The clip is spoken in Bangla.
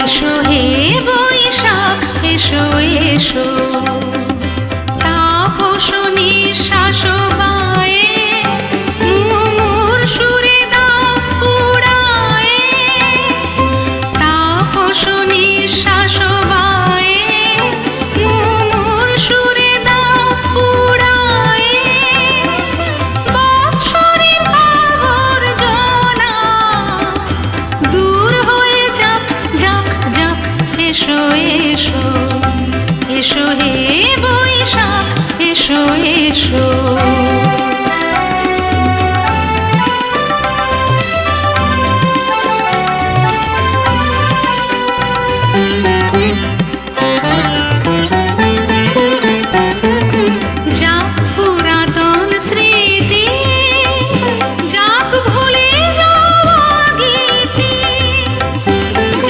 এসো হে বৈশাখ এসো এসো, তাপস নিঃশ্বাস বায়ে মুমুর সুরে দাও উড়ায়ে, তাপস নিঃশ্বাস বায়ে মুমুর সুরে দাও উড়ায়ে, বৎসরের আবর্জনা দূর হয়ে যাক যাক যাক। এসো এসো এসো হে বৈশাখ এসো এসো।